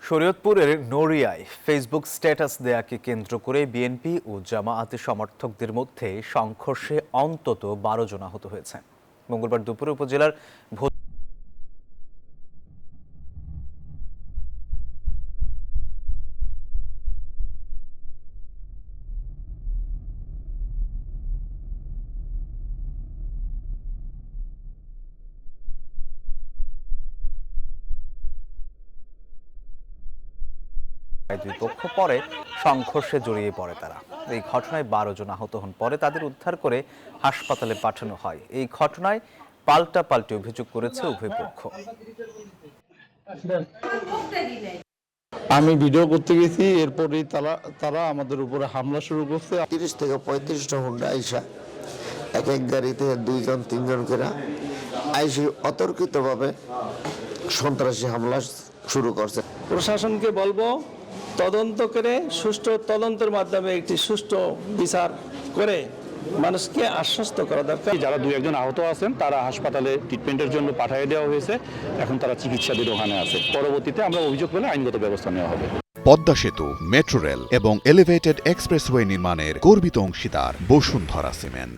শরীয়তপুরের নড়িয়ায় Facebook status দেয়াকে কেন্দ্র করে বিএনপি ও জামায়াতের সমর্থকদের মধ্যে সংঘর্ষে অন্তত ১২ জন আহত হয়েছে। মঙ্গলবার দুপুরে উপজেলার দুই পক্ষ পরে সংঘর্ষে জড়িয়ে পড়ে তারা। এই ঘটনায় ১২ জন আহত হন। পরে তাদের উদ্ধার করে হাসপাতালে পাঠানো হয়। এই ঘটনায় পাল্টাপাল্টি অভিযোগ করেছে উভয় পক্ষ। আমি ভিডিও করতে গেছি, এরপরেই তারা আমাদের উপরে হামলা শুরু করছে। ৩০ থেকে ৩৫টা হুন্ডা আইসা এক গাড়িতে ২ জন ৩ জন করে আইসি অতর্কিতভাবে সন্ত্রাসী হামলা শুরু করছে। প্রশাসনকে বলবো তদন্ত করে সুষ্ঠু তদন্তের মাধ্যমে একটি সুষ্ঠু বিচার করে মানুষকে আশ্বস্ত করা দরকার। যারা ২-১ জন আহত আছেন তারা হাসপাতালে ট্রিটমেন্টের জন্য পাঠিয়ে দেওয়া হয়েছে। এখন তারা চিকিৎসাধীন ওখানে আছে। পরবর্তীতে আমরা অভিযোগ পেলে আইনগত ব্যবস্থা নেওয়া হবে। পদ্মা সেতু, মেট্রো রেল এবং এলিভেটেড এক্সপ্রেসওয়ে নির্মাণের গর্বিত অংশীদার বসুন্ধরা সিমেন্ট।